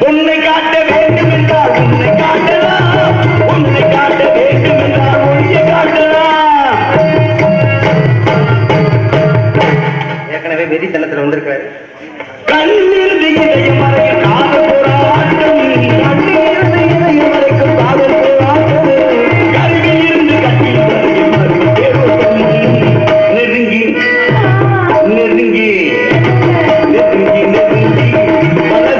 உன்னை காட்ட வேண்டும் என்றால் உன்னை காட்டலாம், உன்னை காட்ட வேண்டும் என்றால் ஒளியை காட்டலாம். ஏற்கனவே வெறித்தனத்தில் வந்திருக்காரு. கண்ணிருந்து இதயம் வரைக்கும் காதல் போராட்டம், கண்ணிருந்து இதயம் வரைக்கும் காதல் போராட்டம், கருவிலிருந்து கட்டில் வரைக்கும் நெருங்கி நெருங்கி நெருங்கி நெருங்கி பழகும்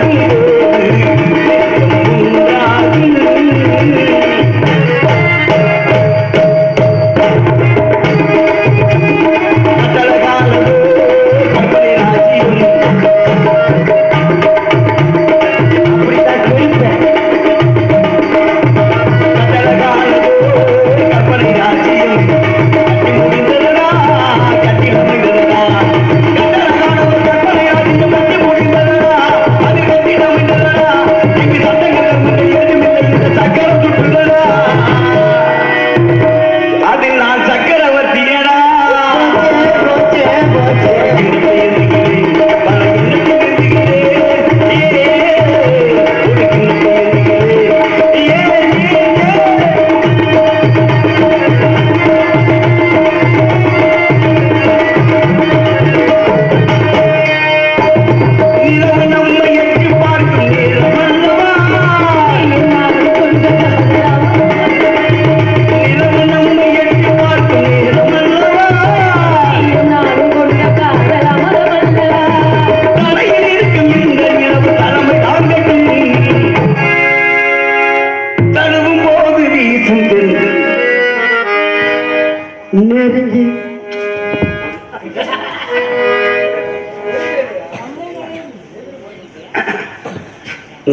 நெருங்கி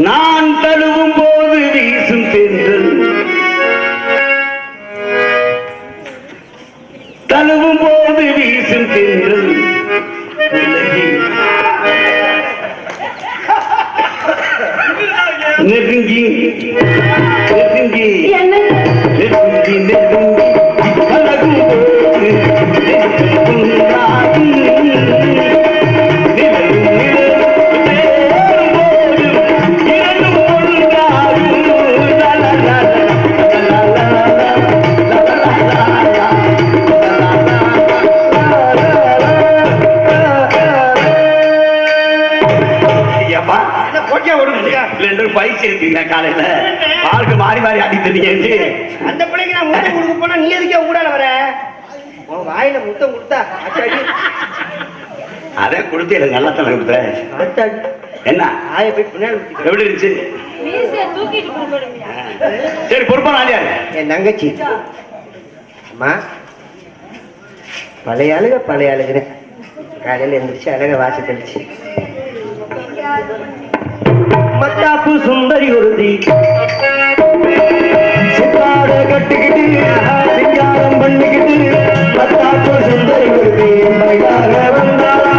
நான் தழுவும் போது வீசும் தென்றல், தழுவும் போது வீசும் தென்றல் நெருங்கி நெருங்கி நெருங்கி நெருங்கி பழகும் போது பயிற்சி இருக்கீங்க காலையில ஆளுக்கு மாறி மாறி ஆடி தெரிஞ்சு அந்த பிள்ளைக்கு நான் முத்தம் கொடுக்க போனா நீ எதுக்கே ஊடால வர வாயில முத்தம் கொடுத்தா அதே கொடுத்து எனக்கு நல்ல தலை கொடுத்த என்ன ஆய போய் பின்னாடி எப்படி இருந்துச்சு சரி பொறுப்பான ஆளியாரு என் தங்கச்சி அம்மா பழைய ஆளுங்க காலையில எழுந்திரிச்சு அழக வாசி தெளிச்சு மத்தாப்பு சுந்தரி ஒருத்தி சித்தாட கட்டிக்கிட்டு சிங்காரம் பண்ணிக்கிட்டு மத்தாப்பு சுந்தரி ஒருத்தி மழையாக வந்தாளா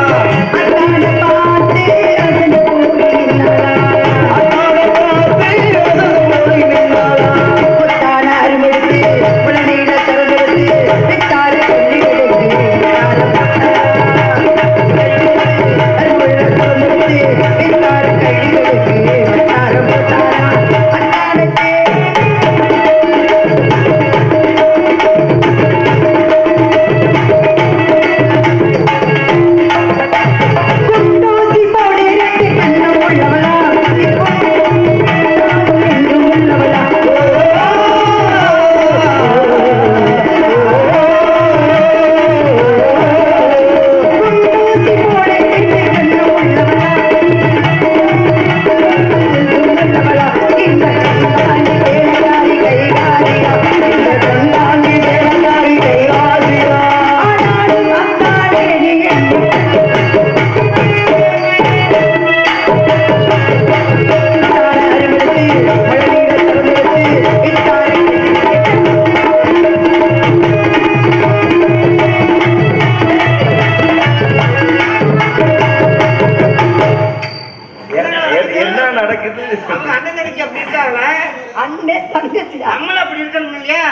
அண்ணே தங்கச்சி நம்மளும் அப்படி இருக்கணும் இல்லையா?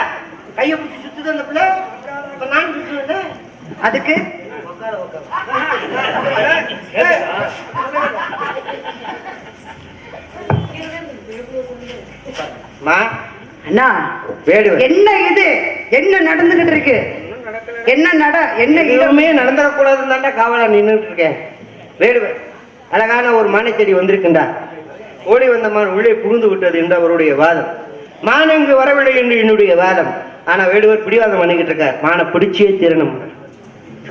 கையை பிடிச்சி சுத்துது அந்த பிள்ளை. இப்ப நான் சுத்துவேன். அதுக்கு அண்ணா என்ன இது என்ன நடந்துகிட்டு இருக்கு? என்ன எதுவுமே நடந்துடக்கூடாதுன்னு தாண்டா காவலா நின்றுட்டு இருக்கேன். வேடுவ அழகான ஒரு மானை செடி வந்திருக்குண்டா. ஓடி வந்த மான் உள்ளே புகுந்து விட்டது என்று அவருடைய வாதம். மான் இங்கு வரவில்லை என்று என்னுடைய வாதம். ஆனா வேடுவர் பிடிவாதம் பண்ணிக்கிட்டு இருக்கார். மானை பிடிச்சே தீரணும்.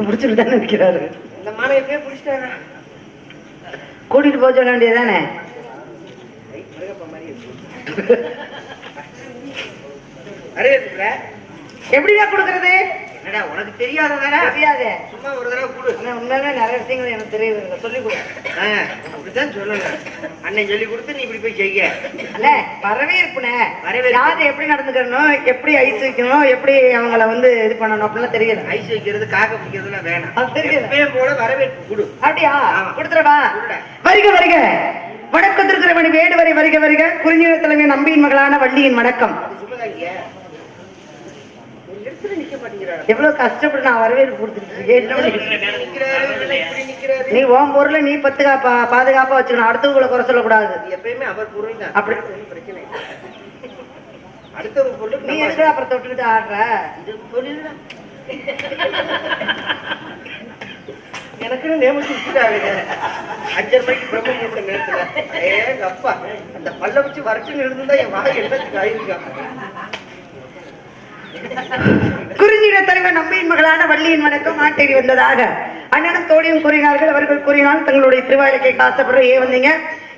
முடிச்சுட்டு தானே இருக்கிறாரு. இந்த மானை எப்படியே பிடிச்சிட்டாங்க. கூட்டிட்டு போக சொல்ல வேண்டியதானே? எப்படிதான் கொடுக்கறது? என்னடா உனக்கு தெரியாததாடா? தெரியாது. சும்மா ஒரு தடவை கொடு. உண்மையிலே நிறைய விஷயங்கள் எனக்கு தெரியுது. சொல்லி கொடு. அப்படித்தான் சொல்லணும். அண்ணன் சொல்லி கொடுத்து நீ இப்படி போய் செய்ய. அண்ணே வரவேற்புனே. யாரு எப்படி நடந்துக்கணும், எப்படி ஐஸ் வைக்கணும், எப்படி அவங்கள வந்து இது பண்ணணும் அப்படிலாம் தெரியல. ஐஸ் வைக்கிறது காக்க பிடிக்கிறதுலாம் வேணாம். அது தெரியல. போல வரவேற்பு கொடு. அப்படியா? கொடுத்துறவா? வருக வருக. வணக்கத்திற்கிறவன் வேடுவரை வருக வருக. குறிஞ்சி தலைமை நம்பியின் மகளான வள்ளியின் வணக்கம். எவ்வளவு கஷ்டப்பட்டு நான் வரவேற்பு கொடுத்துட்டு நீ உன் பொருளை நீ பாதுகாப்பா வச்சுக்கணும். அடுத்தவங்களை குறை சொல்லக்கூடாது. எப்பயுமே அவர் பொருள் தான். அப்படி பிரச்சனை. அடுத்தவங்க பொருள் நீ எதுக்கு அப்புறம் தொட்டுக்கிட்டு ஆடுற? எனக்குன்னு நியமிச்சு விட்டுட்டாங்க. 5:30 மணிக்கு பிரம்ம முகூர்த்த நேரத்துல அப்பா அந்த பல்ல வச்சு வரைச்சுன்னு இருந்தா என் வாய் என்னத்துக்கு ஆயிருக்காங்க. குறிஞ்சிட தலைவர் நம்பியின் மகளான வள்ளியின் வணக்கம் ஆட்டேறி வந்ததாக அண்ணனும் தோழியும் கூறினார்கள். அவர்கள் கூறினால் தங்களுடைய திருவாயிலை ஆசைப்படுற வந்தீங்க,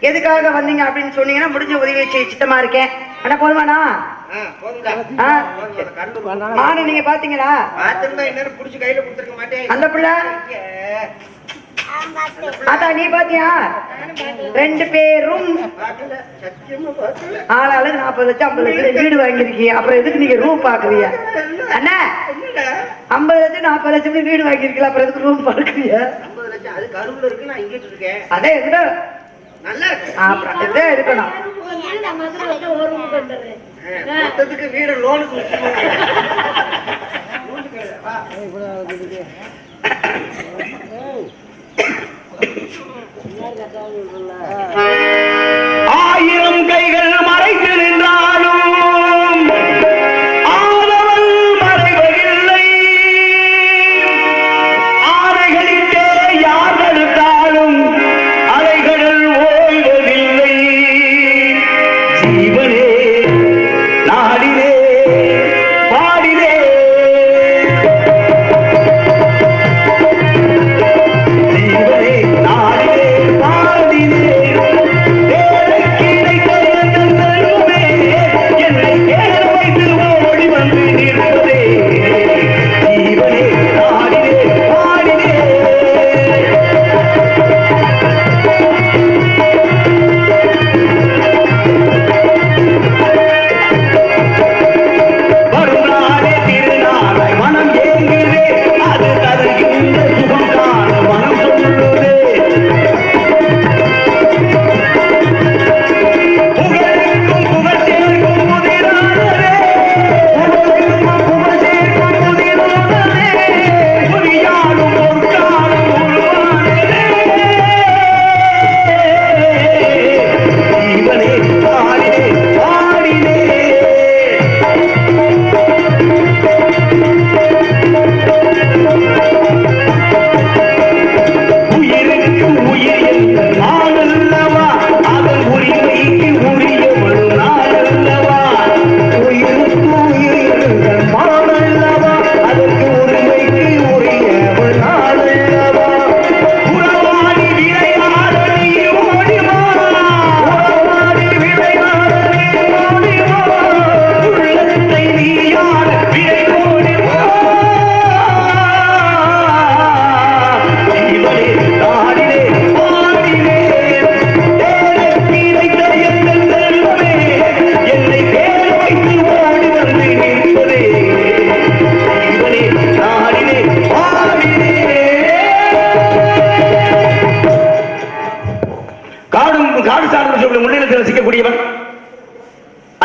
எதுக்காக வந்தீங்க அப்படின்னு சொன்னீங்கன்னா முடிஞ்ச உதவியை செய்ய சித்தமா இருக்கேன். அண்ணா போதுமாண்ணா? நீங்க பாத்தீங்களா? புடிச்சு கையில கொடுத்துருக்க மாட்டேன். அந்த பிள்ளை அதான் நீ பாத்தியா? 2 பேரும் ஆளாளுக்கு 40 லட்சம் 50 லட்சம் வீடு வாங்கிருக்கீங்க. அப்புறம் எதுக்கு நீங்க ரூம் பாக்குறீங்க? அண்ணா 50 லட்சம் 40 லட்சம் வீடு வாங்கிருக்கீங்க. அப்புறம் எதுக்கு ரூம் பாக்குறீங்க? 50 லட்சம் அது கருவுல இருக்கு. நான் இங்கிட்டு இருக்கேன். அதே எதுனா நல்லா இருக்கு. அப்புறம் இதே இருக்கணும். மொத்தத்துக்கு வீடு லோனுக்கு ஆயிரம் கைகள் மறைத்து நின்றாலும் ஆதவன் மறைவதில்லை. ஆலைகளிலே யார் தடுத்தாலும் அலைகள் ஓய்வதில்லை. ஜீவனே நாடினே பாடினே ஜீவனே நாடினே பாடினே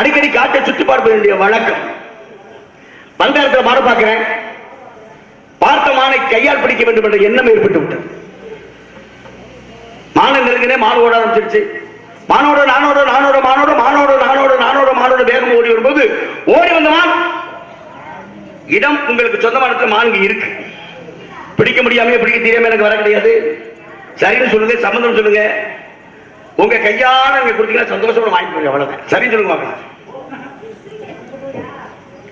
அடிக்கடி காட்டை சுற்றி பார்க்க வேண்டிய வழக்கம். வந்த இடத்துல மாடு பார்க்கிறேன், பார்த்த மானை கையால் பிடிக்க வேண்டும் என்ற எண்ணம் ஏற்பட்டு விட்டது. மானை நெருங்கினே மாடு ஓட ஆரம்பிச்சிருச்சு. மானோட நானோட நானோட மானோட மானோட நானோட நானோட மானோட வேகம் ஓடி வரும்போது ஓடி வந்த மான் இடம் உங்களுக்கு சொந்தமான மான்கு இருக்கு. பிடிக்க முடியாம பிடிக்க தெரியாம எனக்கு வர கிடையாது. சரின்னு சொல்லுங்க, சம்பந்தம் சொல்லுங்க, உங்க கையால நீங்க கொடுத்தீங்கன்னா சந்தோஷமா வாங்கிக்கோங்க. அவ்வளவுதான். சரின்னு சொல்லுங்க பார்க்கலாம்.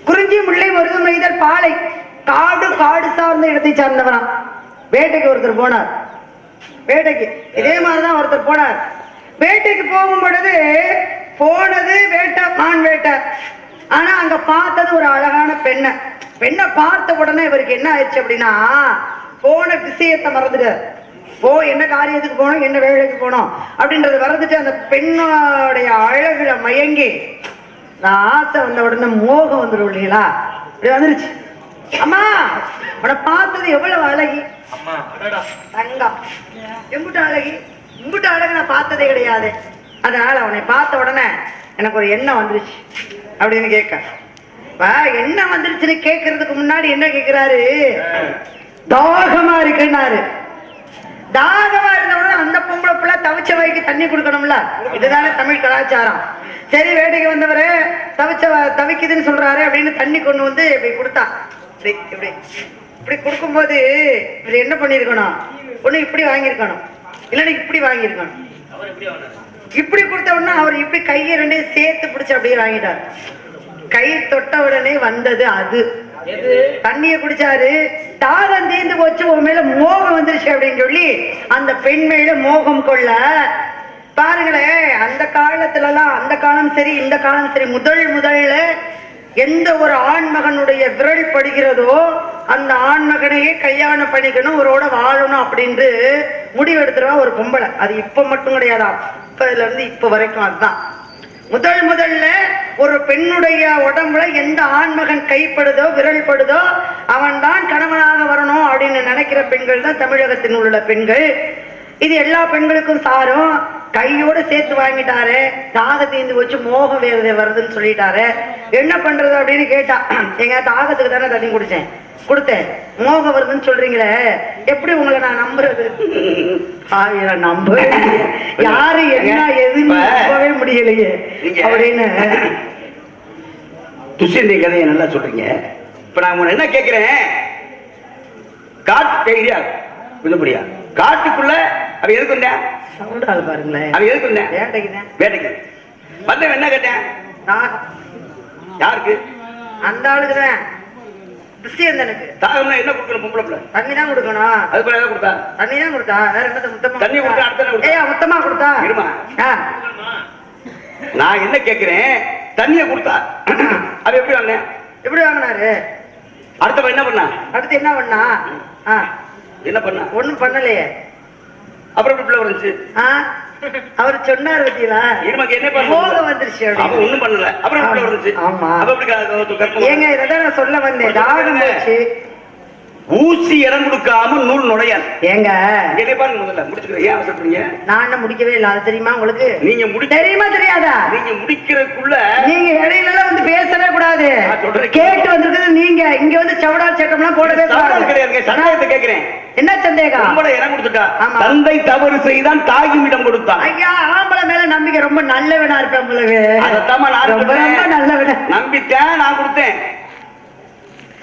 குறிஞ்சி முல்லை மருதம் நெய்தல் பாலை காடு சார்ந்த இடத்தை சார்ந்தவனா. வேட்டைக்கு ஒருத்தர் போனார். வேட்டைக்கு இதே மாதிரிதான் ஒருத்தர் போனார். வேட்டைக்கு போகும் பொழுது போனது வேட்டை, மான் வேட்டை. ஆனா அங்க பார்த்தது ஒரு அழகான பெண்ணை பார்த்த உடனே இவருக்கு என்ன ஆயிடுச்சு அப்படின்னா, போன விஷயத்தை மறந்துட்டார். என்ன காரியத்துக்கு போனோம், என்ன வேலைக்கு போனோம் அப்படின்றத மறந்துட்டு அந்த பெண்ணோடைய அழகுல மயங்கி ஆசை வந்த உடனே மோகம் வந்துடும் இல்லைங்களா, இப்படி வந்துருச்சு. அம்மா உன்னை பார்த்தது எவ்வளவு அழகி, தங்கம் எங்குட்ட அழகி, இங்குட்ட அழகு நான் பார்த்ததே கிடையாது. அதனால அவனை பார்த்த உடனே எனக்கு ஒரு எண்ணம் வந்துருச்சு அப்படின்னு கேட்க. என்ன வந்துருச்சுன்னு கேட்கறதுக்கு முன்னாடி என்ன கேட்கிறாரு, தாகமா இருக்குன்னாரு. தாகமா இருந்த உடனே அந்த பொம்பளை பிள்ளை தவிச்ச வாய்க்கு தண்ணி கொடுக்கணும்ல, இதுதானே தமிழ் கலாச்சாரம். சரி, வேட்டைக்கு வந்தவரு தவிக்குதுன்னு சொல்றாரு அப்படின்னு தண்ணி கொண்டு வந்து இப்படி கொடுத்தான். இப்படி கொடுக்கும்போது இவர் என்ன பண்ணிருக்கணும், ஒண்ணு இப்படி வாங்கியிருக்கணும், இல்லைன்னா இப்படி வாங்கியிருக்கணும். இப்படி கொடுத்த உடனே அவர் இப்படி கையை ரெண்டையும் சேர்த்து பிடிச்சு அப்படியே வாங்கிட்டார். கை தொட்ட உடனே வந்தது அது. தண்ணிய குடிச்சாரு, தாகம் தீர்ந்து போச்சு, உன் மேல மோகம் வந்துருச்சு அப்படின்னு சொல்லி அந்த பெண் மேல மோகம் கொள்ள பாருங்களேன். அந்த காலம் சரி, இந்த காலம் சரி, முதல்ல எந்த ஒரு ஆண்மகனுடைய விரல் படுகிறதோ அந்த ஆண்மகனையே கல்யாணம் பண்ணிக்கணும், ஒருவோட வாழணும் அப்படின்னு முடிவெடுத்துருவா ஒரு பொம்பளை. அது இப்ப மட்டும் கிடையாது, அப்பல இருந்து இப்ப வரைக்கும் அதுதான். முதல்ல ஒரு பெண்ணுடைய உடம்புல எந்த ஆண்மகன் கைப்படுதோ விரல் படுதோ அவன் தான் கணவனாக வரணும் அப்படின்னு நினைக்கிற பெண்கள் தான் தமிழகத்தில் உள்ள பெண்கள். இது எல்லா பெண்களுக்கும் சாரும். கையோட சேர்த்து வாங்கிட்டாரு, தாக தீர்ந்து வச்சு மோக வேதனை வருதுன்னு சொல்லிட்டாரு. என்ன பண்றது அப்படின்னு கேட்டா, எங்க தாகத்துக்கு தானே தண்ணி கொடுத்தேன், மோகம் வருதுன்னு சொல்றீங்களே, எப்படி உங்களை நான் நம்புறது? நம்ப யாரு என்ன எதுன்னு நம்பவே முடியலையே அப்படின்னு. துஷ்யந்தி கதையை நல்லா சொல்றீங்க. இப்ப நான் உங்களை என்ன கேட்கிறேன், காட்டுக்குள்ள அவ எதுக்கு பாருங்களேன், அவ எதுக்கு வேட்டைக்கு வந்தவன் என்ன கேட்டேன், யாருக்கு? அந்த ஆளுக்குதான். துஷ்யந்தனுக்கு தாகம்னா என்ன கொடுக்கணும், பொம்பளை பிள்ளை தண்ணி தான் கொடுக்கணும். அது போல கொடுத்தா தண்ணி தான் கொடுத்தா, வேற என்ன முத்தமா தண்ணி கொடுத்தா, அடுத்த முத்தமா கொடுத்தா இருமா. நான் என்ன கேட்கிறேன், தண்ணிய கொடுத்தா அது எப்படி வாங்கினேன், எப்படி வாங்கினாரு? அடுத்த என்ன பண்ணா, அடுத்து என்ன பண்ணா? என்ன பண்ணா? ஒண்ணும் பண்ணலையே. அப்புறம் எப்படி பிள்ளை வந்துச்சு? அவர் சொன்னார் பத்தியா, என்ன மோகம் வந்துருச்சு. ஒண்ணும் பண்ணல, அப்புறம் பிள்ளை வந்துச்சு. ஆமா, ஏங்க இதான் நான் சொல்ல வந்தேன். தாகம் போச்சு, ஊசி இடம் கொடுக்காம நூல் நுழையாது. ஏங்க முதல்ல முடிச்சுக்கிறேன், ஏன் அவசரப்படுறீங்க? நான் என்ன முடிக்கவே இல்லை, அது தெரியுமா உங்களுக்கு? நீங்க தெரியுமா தெரியாதா? நீங்க முடிக்கிறதுக்குள்ள நீங்க இடையில வந்து பேசவே கூடாது. கேட்டு வந்திருக்கிறது நீங்க, இங்க வந்து சவடா சட்டம்லாம் போடவே கிடையாது. சந்தேகத்தை கேட்கிறேன். என்ன சந்தேகம்? ஆம்பளை இடம் கொடுத்துட்டா, தந்தை தவறு செய்தான் தாயும் இடம் கொடுத்தான். ஐயா, ஆம்பளை மேல நம்பிக்கை ரொம்ப நல்லவனா இருப்பேன் உங்களுக்கு. ரொம்ப நல்லவன நம்பிட்டேன், நான் கொடுத்தேன்.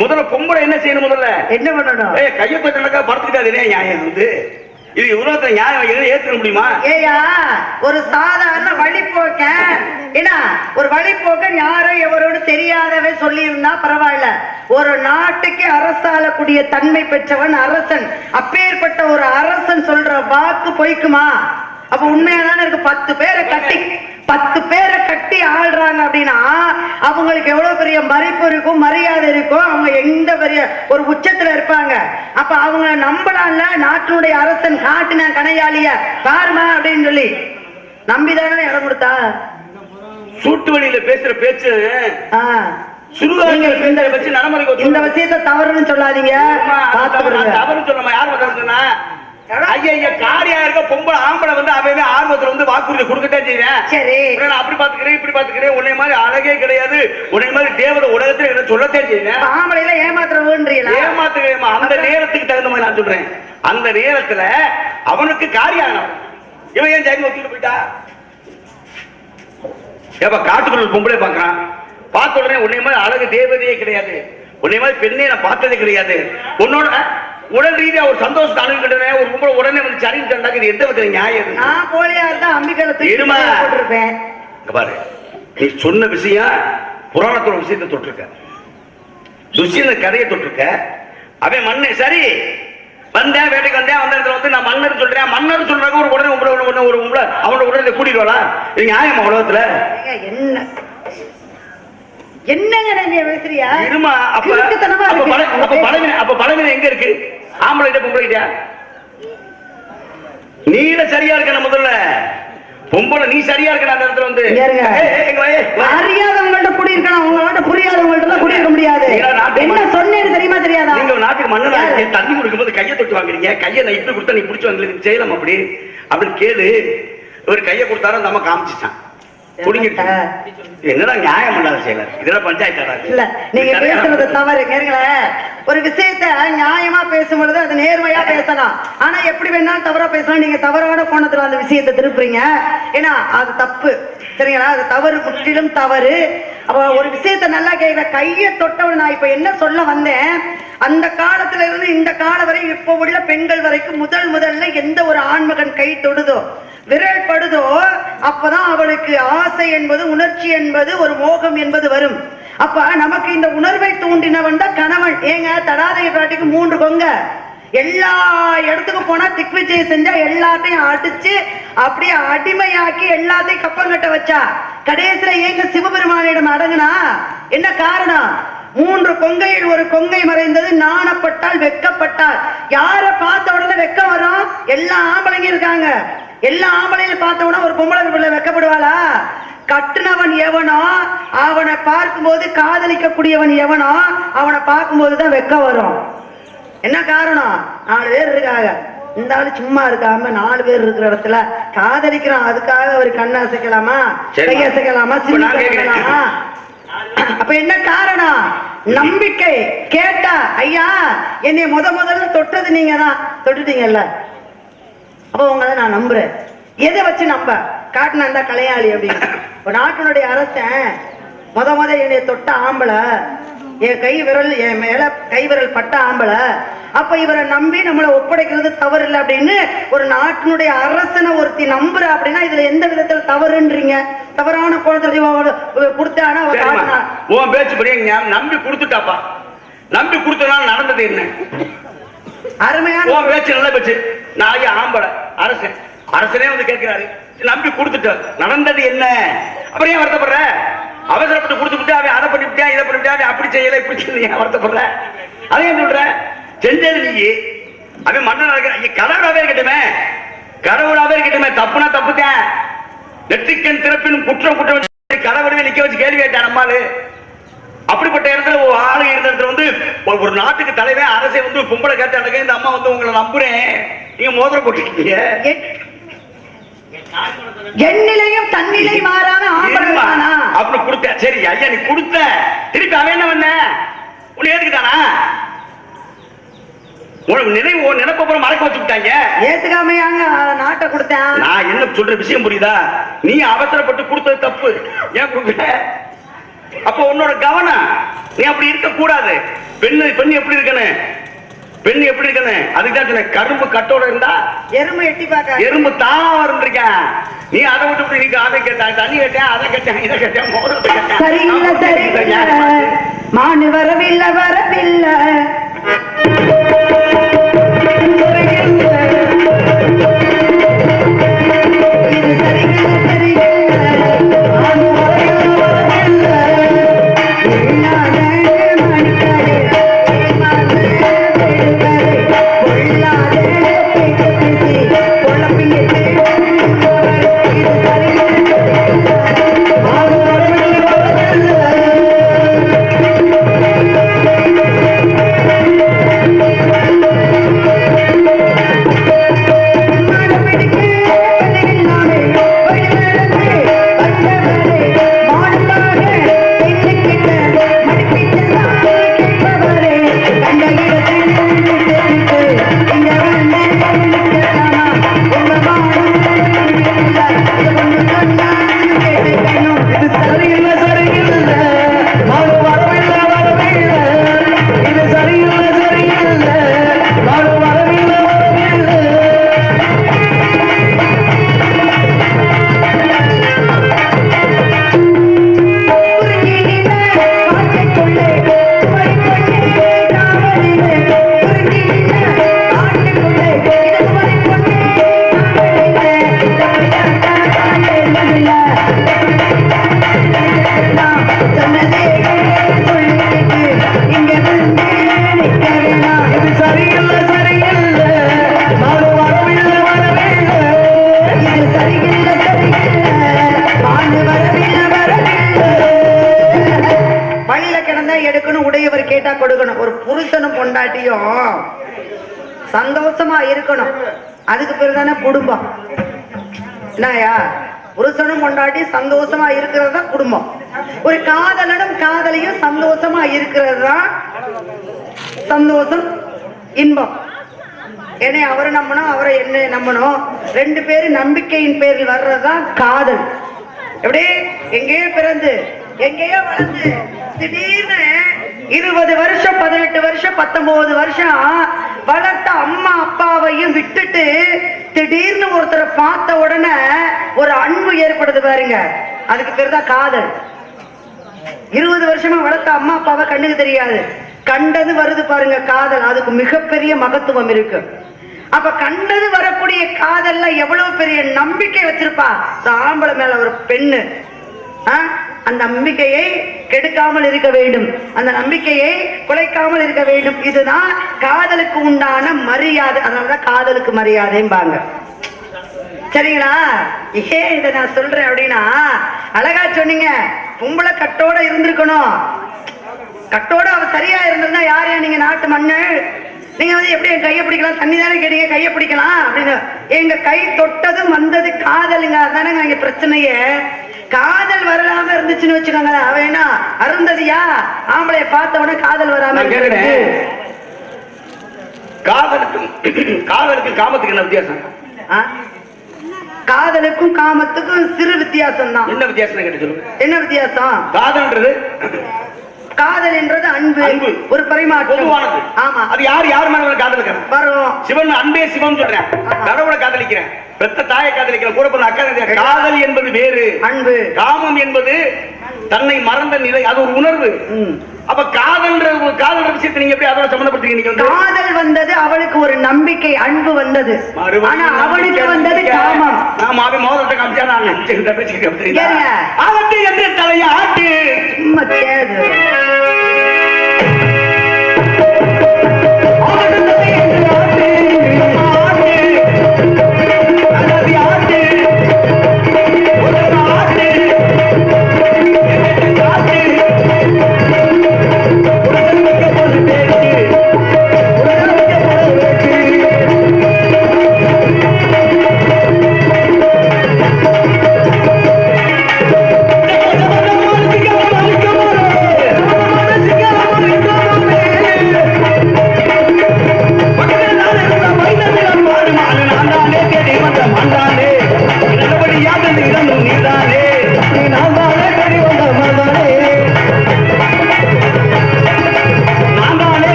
முதல்ல பொம்பளை என்ன செய்யணும், முதல்ல என்ன பண்ணணும்? கையை பத்தினக்கா படுத்துக்காதே. நியாயம் வந்து இது உலகத்துல நியாயம் ஏற்க முடியுமா? ஏயா, ஒரு சாதாரண வழிபோக்க, ஏன்னா ஒரு வழிபோக்கன் யாரோ எவரோடு தெரியாதவே சொல்லி இருந்தா பரவாயில்ல. ஒரு நாட்டுக்கு அரசாளக்கூடிய தன்மை பெற்றவன் அரசன். அப்பேற்பட்ட ஒரு அரசன் சொல்ற வாக்கு பொய்க்குமா? அப்ப உண்மையாதானே இருக்கு. 10 பேரை கட்டி ஆள்றாங்க அப்படின்னா அவங்களுக்கு எவ்வளவு பெரிய மதிப்பு இருக்கும், மரியாதை இருக்கும். அவங்க எந்த பெரிய ஒரு உச்சத்துல இருப்பாங்க. அப்ப அவங்க நம்பலாம்ல, நாட்டினுடைய அரசன் காட்டின கனையாளிய பாருமா அப்படின்னு சொல்லி நம்பிதானே இடம் கொடுத்தா. சூட்டு வழியில பேசுற பேச்சு இந்த விஷயத்த தவறுன்னு சொல்லாதீங்க. தவறு சொல்லாம யார் சொன்னா ஐயா காரியா இருக்க பொம்பளை ஆம்பளை வந்து அவன் ஆர்வத்துல வந்து வாக்குறுதி கொடுக்கட்டே செய்வேன். சரி நான் அப்படி பாத்துக்கிறேன் இப்படி பாத்துக்கிறேன் உன்னை மாதிரி அழகே கிடையாது உன்னை மாதிரி தேவதை உலகத்துல என்ன சொல்லத்தே செய்வேன். ஆம்பளையில ஏமாத்துறீங்களா? ஏமாத்துவேமா அந்த நேரத்துக்கு தகுந்த மாதிரி நான் சொல்றேன். அந்த நேரத்துல அவனுக்கு காரியம் இவன் ஏன் ஜாமி ஒத்துட்டு போயிட்டா? ஏப்பா காட்டுக்குள்ள பொம்பளை பாக்குறான் பார்த்த உடனே உன்னை மாதிரி அழகு தேவதையே கிடையாது உன்னை மாதிரி பெண்ணே நான் பார்த்ததே கிடையாது உன்னோட உடல் ரீதியா ஒரு சந்தோஷத்தை அணுகிட்டே ஒரு பொம்பளை உடனே வந்து சரின்னு சொன்னாங்க இது எந்த விதத்துல நியாயம்? நான் போலியா இருந்தா அம்பிக்கலை போட்டிருப்பேன். பாரு நீ சொன்ன விஷயம் புராணத்தோட விஷயத்தை தொட்டிருக்க துஷ்யந்த கதையை தொட்டிருக்க அவன் மண்ணு சரி வந்தேன் வேட்டைக்கு வந்தேன் வந்த இடத்துல வந்து நான் மன்னர் சொல்றேன் மன்னர் சொல்றாங்க ஒரு உடனே உங்களை ஒரு உங்களை அவனோட உடனே கூட்டிடுவாளா? இது நியாயமா உலகத்துல? என்ன என்னங்க நீங்க பேசுறியா? இருமா அப்ப பலவீனம் எங்க இருக்கு? ஆம்பளை பொம்பளை நீல சரியா இருக்க முதல்ல பொம்பளை நீ சரியா இருக்க அந்த இடத்துல வந்து அறியாதவங்கள்ட்ட குடியிருக்கலாம் உங்கள்ட்ட புரியாதவங்கள்ட்ட குடியிருக்க முடியாது. என்ன சொன்னேன்னு தெரியுமா தெரியாதா? நீங்க நாட்டுக்கு மன்னரா தண்ணி குடிக்கும் போது கையை தொட்டு வாங்குறீங்க கையை நான் இப்படி கொடுத்தா நீ பிடிச்சி வாங்கல செய்யலாம் அப்படி அப்படின்னு கேளு. ஒரு கையை கொடுத்தாரு அந்த அம்மா காமிச்சிட்டான் என்னடா நியாயம் இல்லாத செயலர் இதெல்லாம் பஞ்சாயத்து இல்ல நீங்க பேசுறது தவறு. கேளுங்களேன் ஒரு விஷயத்த நியாயமா பேசும் பொழுது அது நேர்மையா பேசலாம். ஆனா எப்படி வேணாலும் தவறா பேசலாம். நீங்க தவறான கோணத்துல அந்த விஷயத்தை திருப்புறீங்க. ஏன்னா அது தப்பு சரிங்களா? அது தவறு முற்றிலும் தவறு. அப்ப ஒரு விஷயத்த நல்லா கேட்கிற கையை தொட்டவன் நான் இப்ப என்ன சொல்ல வந்தேன் அந்த காலத்துல இருந்து இந்த காலம் வரை இப்ப உள்ள பெண்கள் வரைக்கும் முதல்ல எந்த ஒரு ஆண்மகன் கை தொடுதோ விரல் படுதோ அப்பதான் அவளுக்கு ஆசை என்பது உணர்ச்சி என்பது ஒரு மோகம் என்பது வரும். அப்ப நமக்கு இந்த உணர்வை தூண்டினவன் தான் கணவன். ஏங்க தடாதைய பிராட்டிக்கு 3 கொங்க எல்லா இடத்துக்கும் போனா திக்விஜயை செஞ்சா எல்லாத்தையும் அடிச்சு அப்படியே அடிமையாக்கி எல்லாத்தையும் கப்பங்கட்ட வச்சா கடைசியில ஏங்க சிவபெருமானிடம் அடங்குனா என்ன காரணம்? 3 கொங்கையில் ஒரு கொங்கை மறைந்தது நாணப்பட்டால் வெக்கப்பட்டால். யார பார்த்த உடனே வெக்கம் வரும்? எல்லா ஆம்பளைங்க இருக்காங்க. எல்லா ஆம்பளையும் பார்த்த உடனே ஒரு பொம்பளை பிள்ளை வெக்கப்படுவாளா? கட்டுனவன் எவனோ அவனை பார்க்கும்போது காதலிக்க கூடியவன் எவனோ அவனை பார்க்கும்போதுதான் வெக்க வரும். என்ன காரணம்? 4 பேர் இருக்காங்க. இந்த ஆளு சும்மா இருக்காம 4 பேர் இருக்கிற இடத்துல காதலிக்கிறான். அதுக்காக ஒரு கண்ணை அசைக்கலாமா கையை அசைக்கலாமா சிரிக்கலாமா? அப்ப என்ன காரணம்? நம்பிக்கை. கேட்டா ஐயா என்னை முதல்ல தொட்டது நீங்க தான் தொட்டுட்டீங்கல்ல அப்ப உங்களை நான் நம்புறேன். எதை வச்சு நம்ப? காட்டினா இருந்தா கலையாளி அப்படின்னு. ஒரு நாட்டினுடைய அரசன் என்னை தொட்ட ஆம்பளை என் கை விரல் என் மேல கை விரல் பட்ட ஆம்பளை அப்ப இவரை நம்பி நம்மளை ஒப்படைக்கிறது தவறு இல்லை அப்படின்னு ஒரு நாட்டினுடைய அரசனை ஒருத்தி நம்புற அப்படின்னா இதுல எந்த விதத்துல தவறுன்றீங்க? தவறான கோணத்துல கொடுத்தானா உன் பேச்சு படிய நம்பி கொடுத்துட்டாப்பா. நம்பி கொடுத்தனால நடந்தது என்ன? அருமையான உன் பேச்சு நல்ல பேச்சு. நான் ஆம்பளை அரசனே வந்து கேட்கிறாரு நம்பி கொடுத்துட்ட நடந்தது என்ன? அப்புறம் ஏன் வருத்தப்படுற? அவசரப்பட்டு கொடுத்துட்டு அவன் அதை பண்ணிவிட்டா இதை பண்ணிவிட்டா அப்படி செய்யல இப்படி செய்ய வருத்தப்படுற. அதையும் சொல்ற செஞ்சது நீ அவன் மன்னன் கடவுளாவே இருக்கட்டுமே தப்புனா தப்புதான். நெற்றிக்கண் திறப்பினும் குற்றம் கடவுளவே நிக்க வச்சு கேள்வி கேட்டான் நம்மாலு. அப்படிப்பட்ட இடத்துல ஒரு ஆளு இருந்த இடத்துல வந்து ஒரு நாட்டுக்கு தலைவன் அரசை வந்து பொம்பளை கேட்டாங்க இந்த அம்மா வந்து உங்களை நம்புறேன் நீங்க மோதிரம் போட்டுருக்கீங்க. எண்ணிலையும் தன்னிலை மாறான அப்படி கொடுத்த சரி ஐயா நீ கொடுத்த திருப்பி அவன் என்ன பண்ண உன்னை ஏத்துக்கிட்டானா? உனக்கு நினைப்பப்புறம் மறக்க வச்சு விட்டாங்க. ஏத்துக்காமையாங்க நாட்டை கொடுத்தேன். நான் என்ன சொல்ற விஷயம் புரியுதா? நீ அவசரப்பட்டு கொடுத்தது தப்பு. ஏன் கொடுக்க? அப்ப உன்னோட கவனம் நீ அப்படி இருக்க கூடாது. பெண்ணு எப்படி இருக்கணும்? பெண்ணு எப்படி இருக்கணும்? அதுக்குதான் சொன்ன கரும்பு கட்டோட இருந்தா எறும்பு எட்டி பார்க்க எறும்பு தானா வரும்ன்றீங்க. நீ அதை விட்டு நீங்க அதை கேட்டேன் தண்ணி கேட்டேன் அதை கேட்டேன் இதை கேட்டேன் மோதிரத்தை கேட்டேன். சரியில்லை சரியில்லை மானு வரவில்லை உடையவர் கேட்டா கொடுக்கணும். ஒரு புருஷனும் பொண்டாட்டியும் சந்தோஷமா இருக்கணும், அதுக்கு பேரு தானே குடும்பம். என்னயா, புருஷனும் பொண்டாட்டி சந்தோஷமா இருக்கிறது தான் குடும்பம். ஒரு காதலனும் காதலியும் சந்தோஷமா இருக்கிறது தான் சந்தோஷம், இன்பம். என்னை அவரை நம்பணும், அவரை என்ன நம்பணும், ரெண்டு பேரும் நம்பிக்கையின் பேரில் வர்றதுதான் காதல். எப்படி எங்கேயோ பிறந்து எங்கேயோ வளர்ந்து திடீர்னு 20 வருஷம் 18 வருஷம் 19 வருஷம் வளர்த்த அம்மா அப்பாவையும் விட்டுட்டு திடீர்னு ஒருத்தரை பார்த்த உடனே ஒரு அன்பு ஏற்படுது பாருங்க, அதுக்கு பேர் தான் காதல். 20 வருஷமா வளர்த்த அம்மா அப்பாவை கண்ணுக்கு தெரியாது, கண்டது வருது பாருங்க காதல், அதுக்கு மிகப்பெரிய மகத்துவம் இருக்கு. அப்ப கண்டது வரக்கூடிய காதல்ல எவ்வளவு பெரிய நம்பிக்கை வச்சிருப்பா ஆம்பளை மேல ஒரு பெண்ணு. அந்த நம்பிக்கையை கெடுக்காமல் இருக்க வேண்டும், அந்த நம்பிக்கையை குலைக்காமல் இருக்க வேண்டும். இதுதான் காதலுக்கு உண்டான மரியாதை. அதனாலதான் காதலுக்கு மரியாதைம்பாங்க. சரிங்களா? ஏன் இதை நான் சொல்றேன் அப்படின்னா, அழகா சொன்னீங்க, பொம்பளை கட்டோட இருந்திருக்கணும். கட்டோட அவ சரியா இருந்திருந்தா யாரையா நீங்க நாட்டு மண்ணு, நீங்க வந்து எப்படி என் கையை பிடிக்கலாம், தண்ணி தானே கேட்டீங்க, கையை பிடிக்கலாம் அப்படின்னு. எங்க கை தொட்டதும் வந்தது காதலுங்க, அதுதானங்க இங்க பிரச்சனையே. காதல் வரலாம இருந்துச்சுன்னு வச்சுக்கோங்க, அவன் என்ன அருந்ததியா ஆம்பளைய பார்த்த உடனே காதல் வராம. காதலுக்கும் காமத்துக்கு என்ன வித்தியாசம்? காதலுக்கும் காமத்துக்கும் சிறு வித்தியாசம் தான். என்ன வித்தியாசம் கேட்டு சொல்லுங்க. என்ன வித்தியாசம்? காதல் என்றது அன்பு, ஒரு பரிமாற்றம். ஆமா, அது யார் மேல காதல் வரும்? சிவன் அன்பே சிவம் சொல்றேன், கடவுளை காதலிக்கிறேன், பெத்த தாயை காதலிக்கிறேன், கூட பிறந்த அக்கா. காதல் என்பது வேறு, அன்பு. காமம் என்பது தன்னை மறந்த நிலை, அது ஒரு உணர்வு. அப்ப காதல் விஷயத்தை நீங்க எப்படி அதோட சம்பந்தப்படுத்தீங்க? காதல் வந்தது அவளுக்கு ஒரு நம்பிக்கை, அன்பு வந்தது. ஆனா அவளுக்கு வந்தது காமம். ஆமா, அவன் மோதத்தை காமிச்சா நான் அவத்தை என்று தலையாட்டு சும்மா தேடு.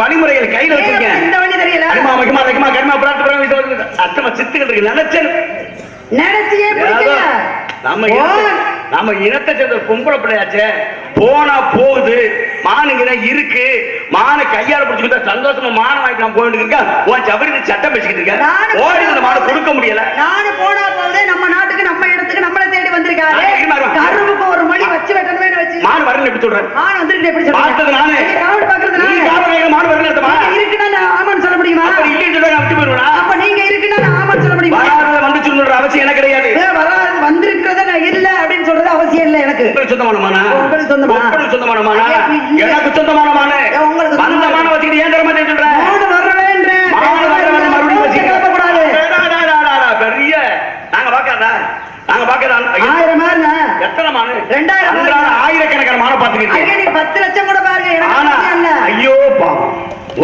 வழிமுறைகள் கையில வச்சிருக்கேன். நம்ம இனத்தை சேர்ந்த பொம்பளை பிள்ளையாச்சே, போனா போகுது, மானுங்க இருக்கு, மான கையால பிடிச்சுக்கிட்டா சந்தோஷமா மான வாங்கிட்டு நான் போயிட்டு இருக்கேன். உன் ஜபரி சட்டம் பேசிக்கிட்டு இருக்கேன், ஓடி இந்த மான கொடுக்க முடியல. நானும் போனா போகுது, நம்ம நாட்டுக்கு நம்ம இடத்துக்கு நம்மளை தேடி வந்திருக்காரு. கருவுக்கு ஒரு மணி வச்சு எப்படி சொல்றேன்? மான் வந்திருக்கு எப்படி சொல்றீங்க? பார்த்தது நானே. நீங்க காவல் பாக்குறது நீ நானே. காவல் கேட்க மாடு வரல அர்த்தமா? நீங்க இருக்குன்னா நான் ஆமான்னு சொல்ல முடியுமா? அப்ப இல்லைன்னு சொல்ல விட்டு போயிருவா? அப்ப நீங்க இருக்குன்னா நான் ஆமான்னு சொல்ல முடியுமா? வராத வந்து சொல்ற அவசியம் எனக்கு கிடையாது. வராது வந்திருக்கிறத நான் இல்ல அப்படின்னு சொல்றது அவசியம் இல்ல எனக்கு. உங்களுக்கு சொந்தமான மானா? உங்களுக்கு சொந்தமா? உங்களுக்கு சொந்தமான மானா? இல்ல. எனக்கு சொந்தமான மானு. உங்களுக்கு வந்த மான வச்சுக்கிட்டு ஏன் தர மாட்டேன்னு சொல்ற? மாடு வரவேன்றேன். மாடு வரவேன் மறுபடியும் வச்சுக்க. கேட்கக்கூடாது. பெரிய நாங்க பாக்காதா? நாங்க பாக்கதா? 1000 மாறுங்க. எத்தனை மானு? 2000 அன்றாட ஆயிரக்கணக்கான மானை பாத்துக்கிட்டு. ஐயா நீ 10 லட்சம் கூட பாருங்க எனக்கு ஆனா அவசியம் இல்ல. ஐயோ பாவம்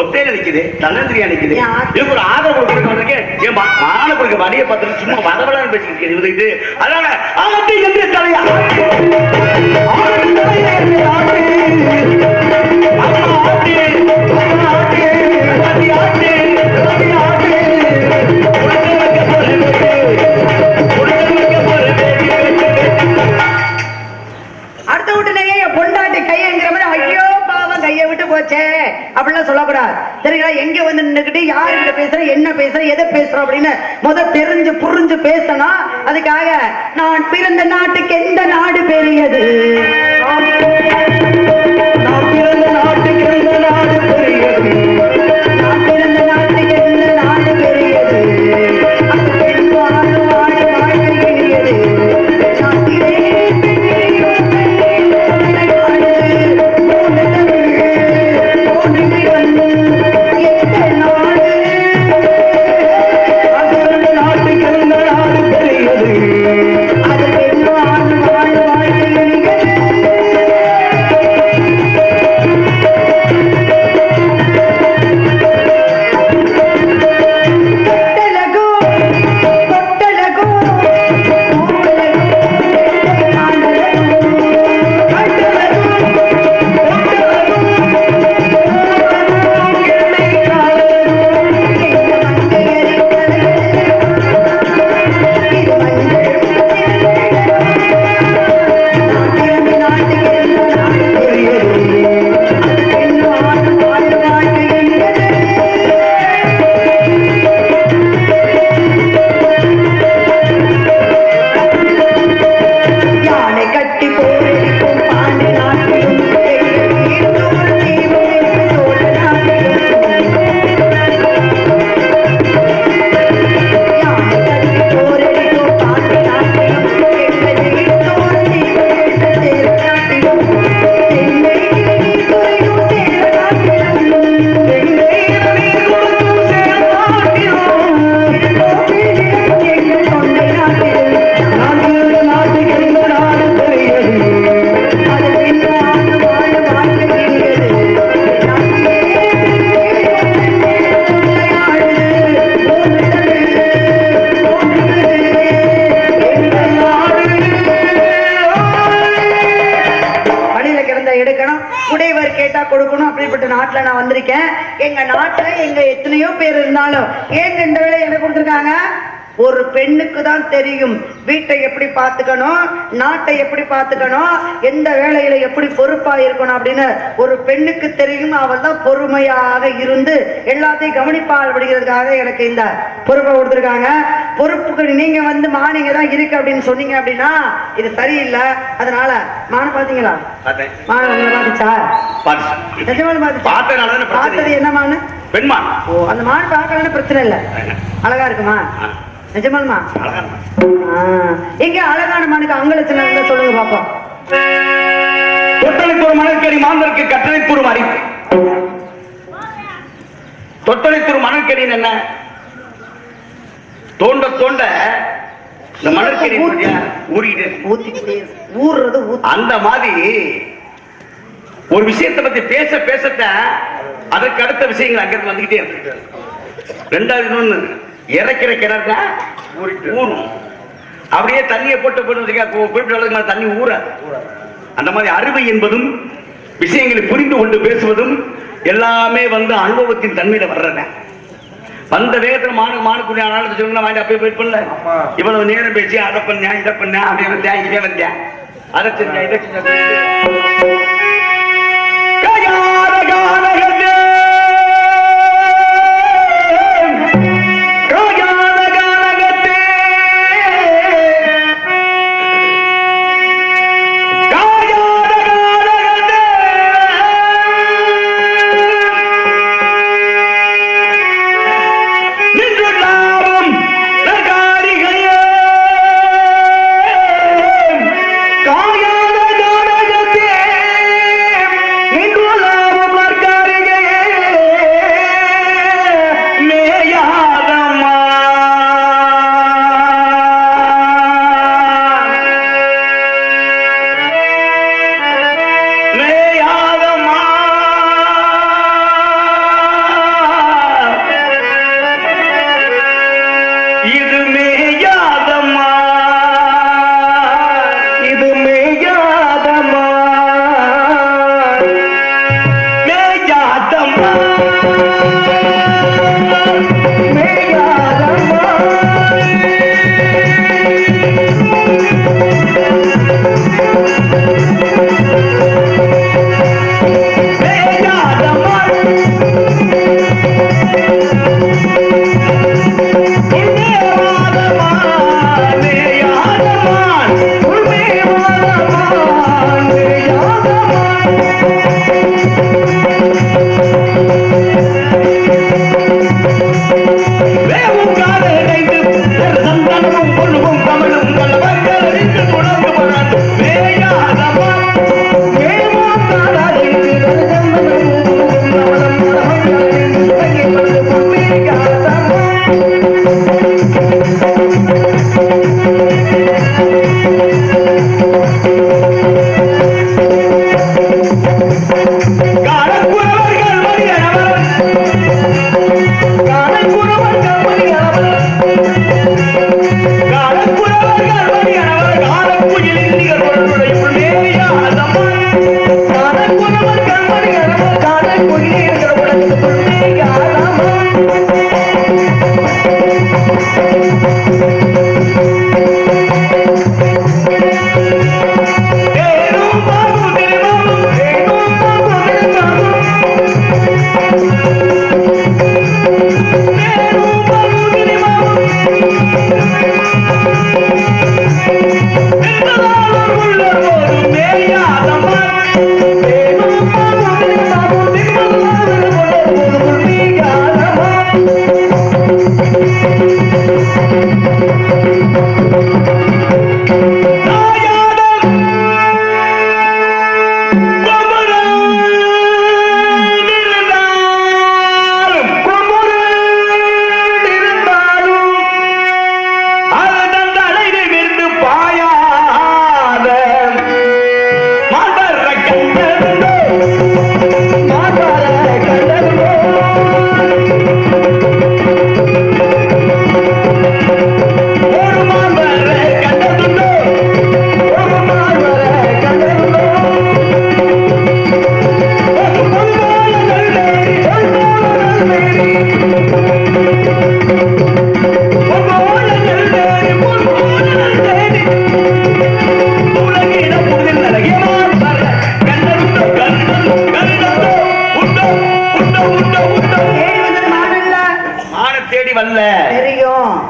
ஒத்தையில நிக்குது தன்னந்திரியா நிக்குது ஏன் இதுக்கு ஒரு ஆதரவு கொடுக்க வந்திருக்கேன் ஏன் மான கொடுக்க வழியை பார்த்துட்டு சும்மா வதவலான்னு பேசிக்கிட்டு இருக்குது அதனால ஆகத்தை என்று தலையா அடுத்த வீட்டுலயே என் பொண்டாட்டி கையங்கிற மாதிரி ஐயோ பாவம் கையை விட்டு போச்சே அப்படிலாம் சொல்லக்கூடாது. சரிங்களா? எங்க வந்து நின்னுக்கிட்டு யாருக்கிட்ட பேசுறேன் என்ன பேசுறேன் எதை பேசுறோம் அப்படின்னு தெரிஞ்சு புரிஞ்சு பேசணும். அதுக்காக நான் பிறந்த நாட்டுக்கு எந்த நாடு பெரியது? நான் பிறந்த நாட்டுக்கு எந்த நாடு பெரியது? நான் பிறந்த நாட்டுக்கு எந்த நாடு பெரியது? அந்த பெண் வாழ வாழ வாழ்க்கை பெரியது. நாட்டிலே கொடுக்கணும். அப்படிப்பட்ட நாட்டுல நான் வந்திருக்கேன். எங்க நாட்டுல எங்க எத்தனையோ பேர் இருந்தாலும் ஏங்க இந்த வேலையை எனக்கு கொடுத்துருக்காங்க? ஒரு பெண்ணுக்கு தான் தெரியும் வீட்டை எப்படி பார்த்துக்கணும், நாட்டை எப்படி பார்த்துக்கணும், எந்த வேலையில எப்படி பொறுப்பா இருக்கணும் அப்படின்னு ஒரு பெண்ணுக்கு தெரியும். அவள் தான் பொறுமையாக இருந்து எல்லாத்தையும் கவனிப்பால் விடுகிறதுக்காக எனக்கு இந்த பொறுப்பை கொடுத்துருக்காங்க. பொறுப்புக்கு நீங்க வந்து மானிங்க தான் இருக்கு அப்படின்னு சொன்னீங்க அப்படின்னா இது சரியில்லை. அதனால மானை பாத்தீங்களா? மானை உங்களை பாத்துச்சா? நிஜமாலும் பாத்துச்சு. பார்த்தது என்ன மானு? பெண்மான். ஓ, அந்த மான் பார்க்கலன்னு பிரச்சனை இல்லை. அழகா இருக்குமா? நிஜமாலுமா? எங்க அழகான மானுக்கு அங்கலட்சணம் சொல்லுங்க பாப்போம். தொட்டளைத்தூர் மணற்கேணி மாந்தருக்கு கட்டளைத்தூர் அறிவு. தொட்டளைத்தூர் மணற்கேணி என்ன? தோண்ட தோண்ட இந்த மணற்கேணி ஊறிக்கிட்டே ஊறுறது அந்த மாதிரி ஒரு விஷயத்தை பத்தி பேச பேசத்த அதற்கு அடுத்த விஷயங்கள் அங்கிருந்து வந்துகிட்டே இருக்கு. ரெண்டாவது இன்னொன்னு இறக்கிற கிணறு ஊறும். அப்படியே தண்ணியை போட்டு குறிப்பிட்ட அளவுக்கு மேல தண்ணி ஊறாது. அந்த மாதிரி அறிவு என்பதும் விஷயங்களை புரிந்து கொண்டு பேசுவதும் எல்லாமே வந்து அனுபவத்தின் தன்மையில வர்றத. வந்த வேகத்துல மானுக்குடி ஆனாலும் சொல்லுங்க வாங்கி அப்பயே போயிட்டு பண்ணல. இவ்வளவு நேரம் பேசி அதை பண்ணேன் இதை பண்ணேன் அப்படியே வந்தேன் இதே வந்தேன் அதை செஞ்சேன் இதை செஞ்சேன்.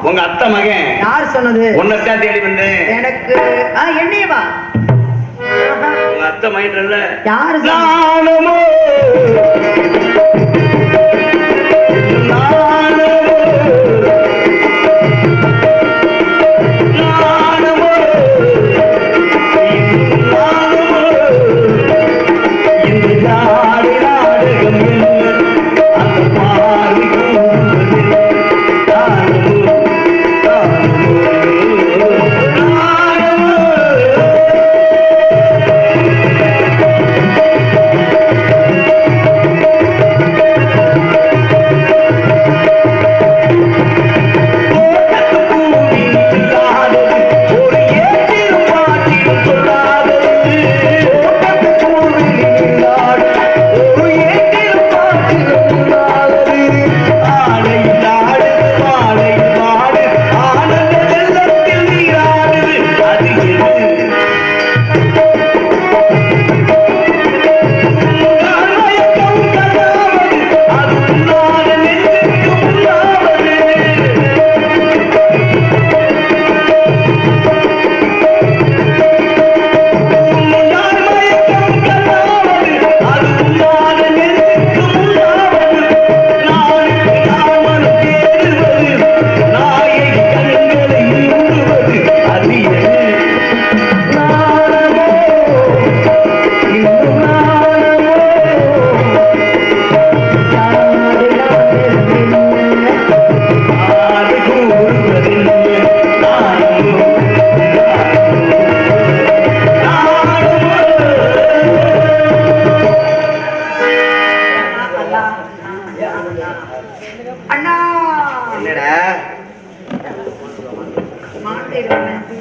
உங்க அத்தை மகன் யார் சொன்னது? உன்னைத்தான் தேடி வந்தேன். எனக்கு என்னையவா? உங்க அத்தை மகன் யாரு? நானுமோ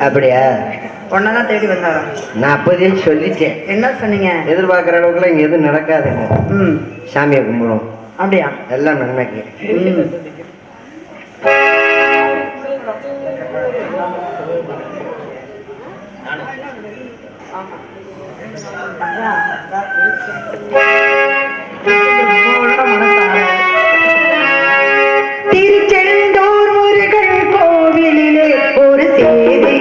அப்படியா? ஒன்னதான் தேடி வந்தாரா? நான் அப்போதே சொல்லிட்டேன். என்ன சொன்னீங்க? எதிர்பார்க்குற அளவுக்குலாம் இங்கே எதுவும் நடக்காதுங்க. சாமியை கும்பிடுவோம். அப்படியா? எல்லாம் நன்மைக்கு. திருச்செந்தூர் முருகன் கோவிலிலே ஒரு செய்தி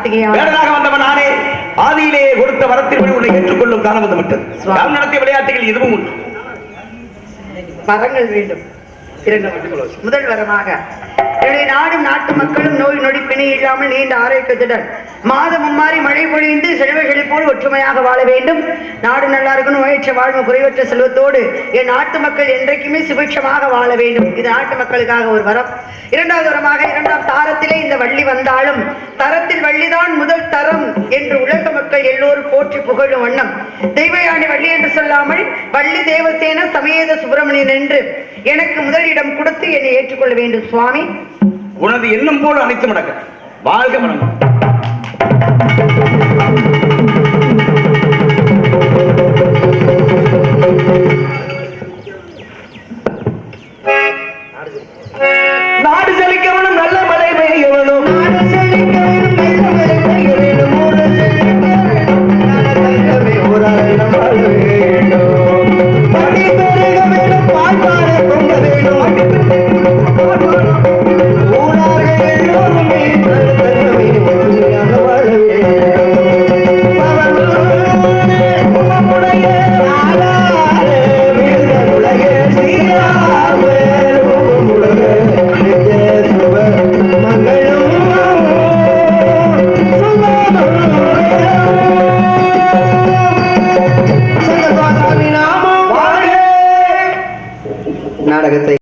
கார்த்திகேயா வேடனாக வந்தவன் நானே. ஆதியிலே கொடுத்த வரத்தின்படி உன்னை ஏற்றுக்கொள்ளும் காலம் வந்து விட்டது. நாம் நடத்திய விளையாட்டுகள் எதுவும் உண்டு. வரங்கள் வேண்டும். முதல் வரமாக என்னுடைய நாடும் நாட்டு மக்களும் நோய் நொடி பிணி இல்லாமல் நீண்ட ஆரோக்கியத்துடன் மாதம் மும்மாறி மழை பொழிந்து செல்வங்களை போல் ஒற்றுமையாக வாழ வேண்டும். நாடு நல்லா இருக்கணும், நோயற்ற வாழ்வு குறைவற்ற செல்வத்தோடு என் நாட்டு மக்கள் என்றைக்குமே சுபிட்சமாக வாழ வேண்டும். இது நாட்டு மக்களுக்காக ஒரு வரம். இரண்டாவது வரமாக இரண்டாம் தாரத்திலே இந்த வள்ளி வந்தாலும் தரத்தில் வள்ளிதான் முதல் தரம் என்று உலக மக்கள் எல்லோரும் போற்றி புகழும் வண்ணம் தெய்வயானி வள்ளி என்று சொல்லாமல் வள்ளி தேவசேன சமேத சுப்பிரமணியன் என்று எனக்கு முதலிடம் கொடுத்து என்னை ஏற்றுக்கொள்ள வேண்டும் சுவாமி. உனது எண்ணம் போல அனைத்து நடக்க வாழ்க வளம்.